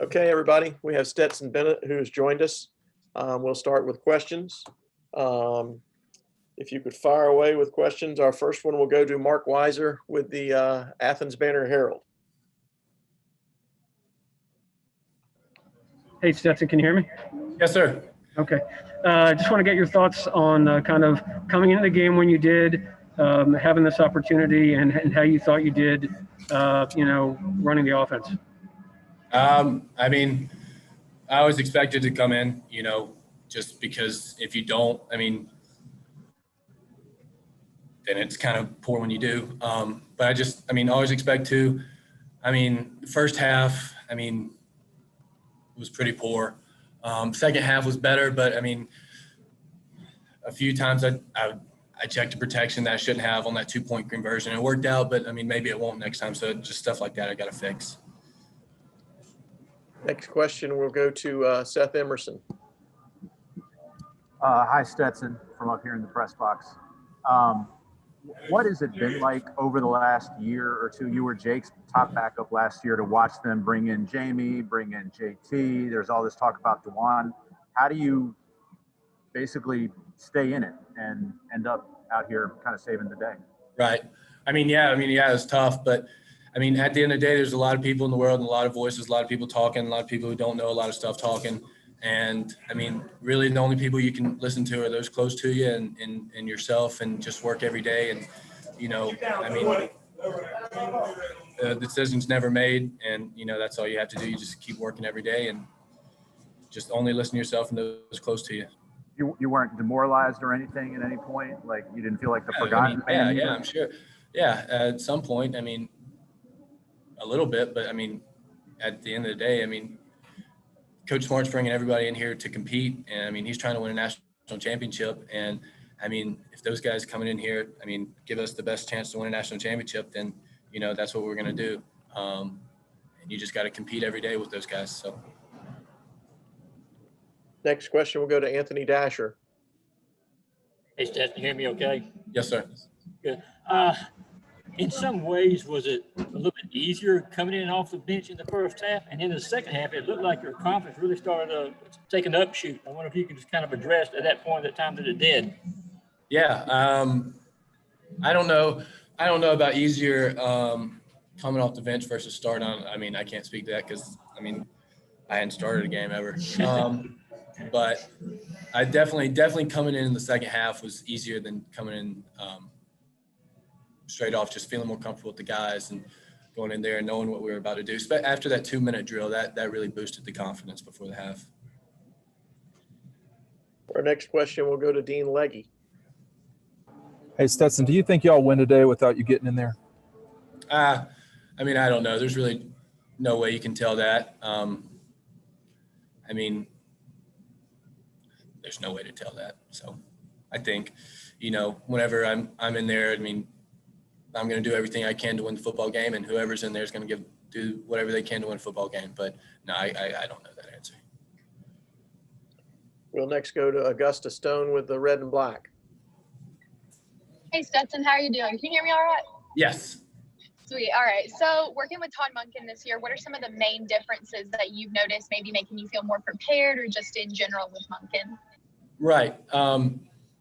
Okay, everybody, we have Stetson Bennett who has joined us. We'll start with questions. If you could fire away with questions, our first one will go to Mark Weiser with the Athens Banner Herald. Hey, Stetson, can you hear me? Yes, sir. Okay. Just want to get your thoughts on kind of coming into the game when you did, having this opportunity and how you thought you did, running the offense. I mean, I always expected to come in, just because if you don't, then it's kind of poor when you do. But I always expect to. The first half, was pretty poor. Second half was better, but a few times I checked a protection that I shouldn't have on that 2-point conversion. It worked out, but maybe it won't next time. So just stuff like that I got to fix. Next question will go to Seth Emerson. Hi, Stetson, from up here in the press box. What has it been like over the last year or two? You were Jake's top backup last year, to watch them bring in Jamie, bring in JT. There's all this talk about DeJuan. How do you basically stay in it and end up out here kind of saving the day? Right. It's tough, but at the end of the day, there's a lot of people in the world and a lot of voices, a lot of people talking, a lot of people who don't know a lot of stuff talking. And really the only people you can listen to are those close to you and yourself, and just work every day. And, the decision's never made, and, that's all you have to do. You just keep working every day and just only listen to yourself and those close to you. You weren't demoralized or anything at any point? Like, you didn't feel like the forgotten man? Yeah, I'm sure. Yeah, at some point, a little bit, but at the end of the day, Coach Smart's bringing everybody in here to compete, and he's trying to win a national championship. And if those guys coming in here, give us the best chance to win a national championship, then that's what we're going to do. And you just got to compete every day with those guys. So. Next question will go to Anthony Dasher. Hey, Stetson, you hear me okay? Yes, sir. Good. In some ways, was it a little bit easier coming in off the bench in the first half? And in the second half, it looked like your confidence really started to take an upshoot. I wonder if you could just kind of address at that point at the time that it did. Yeah. I don't know about easier coming off the bench versus starting on. I can't speak to that because, I hadn't started a game ever. But I definitely coming in the second half was easier than coming in straight off, just feeling more comfortable with the guys and going in there and knowing what we were about to do. After that 2-minute drill, that really boosted the confidence before the half. Our next question will go to Dean Legge. Hey, Stetson, do you think y'all win today without you getting in there? I don't know. There's really no way you can tell that. There's no way to tell that. So I think, whenever I'm in there, I'm going to do everything I can to win the football game, and whoever's in there is going to do whatever they can to win a football game. But no, I don't know that answer. We'll next go to Augusta Stone with the Red and Black. Hey, Stetson, how are you doing? Can you hear me all right? Yes. Sweet. All right. So working with Todd Monken this year, what are some of the main differences that you've noticed maybe making you feel more prepared, or just in general with Monken? Right.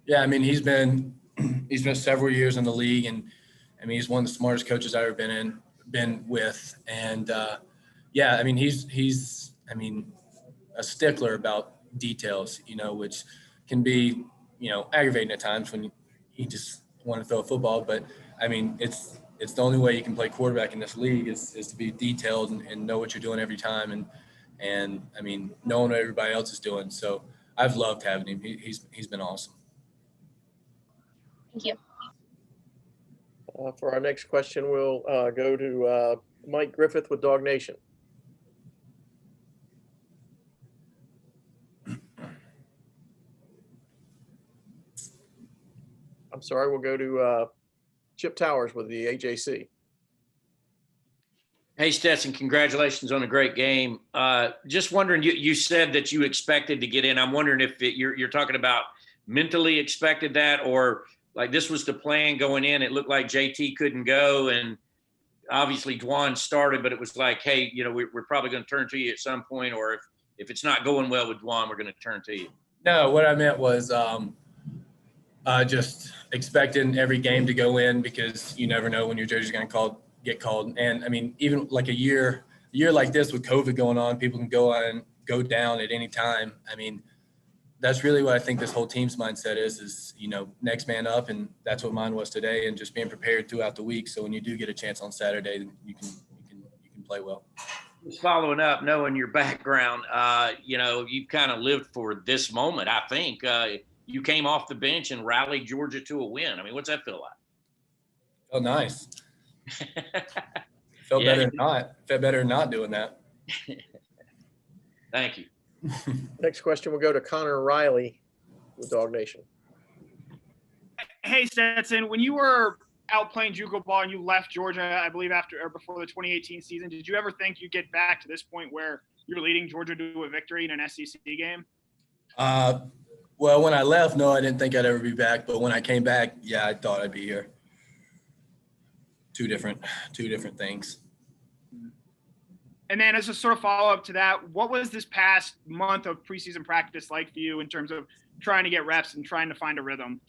He's been several years in the league, and he's one of the smartest coaches I've ever been with. And he's a stickler about details, which can be, aggravating at times when you just want to throw a football. But it's the only way you can play quarterback in this league is to be detailed and know what you're doing every time. And knowing what everybody else is doing. So I've loved having him. He's been awesome. Thank you. For our next question, we'll go to Mike Griffith with Dog Nation. I'm sorry, we'll go to Chip Towers with the AJC. Hey, Stetson, congratulations on a great game. Just wondering, you said that you expected to get in. I'm wondering if you're talking about mentally expected that, or like this was the plan going in. It looked like JT couldn't go, and obviously Dwan started, but it was like, hey, we're probably going to turn to you at some point, or if it's not going well with Dwan, we're going to turn to you. No, what I meant was just expecting every game to go in, because you never know when your jersey's going to get called. And I mean, even like a year like this with COVID going on, people can go down at any time. I mean, that's really what I think this whole team's mindset is next man up, and that's what mine was today, and just being prepared throughout the week. So when you do get a chance on Saturday, you can play well. Just following up, knowing your background, you've kind of lived for this moment. I think you came off the bench and rallied Georgia to a win. I mean, what's that feel like? Oh, nice. Felt better than not doing that. Thank you. Next question will go to Connor Riley with Dog Nation. Hey, Stetson, when you were out playing JUCO ball and you left Georgia, I believe after or before the 2018 season, did you ever think you'd get back to this point where you were leading Georgia to a victory in an SEC game? Well, when I left, no, I didn't think I'd ever be back. But when I came back, yeah, I thought I'd be here. Two different things. And then as a sort of follow-up to that, what was this past month of preseason practice like for you in terms of trying to get reps and trying to find a rhythm?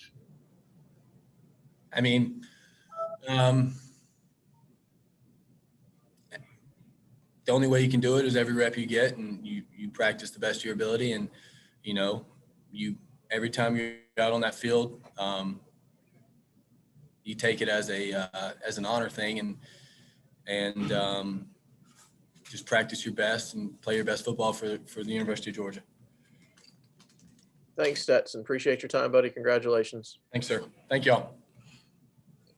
I mean, the only way you can do it is every rep you get, and you practice the best of your ability. And, every time you're out on that field, you take it as an honor thing, and just practice your best and play your best football for the University of Georgia. Thanks, Stetson. Appreciate your time, buddy. Congratulations. Thanks, sir. Thank y'all.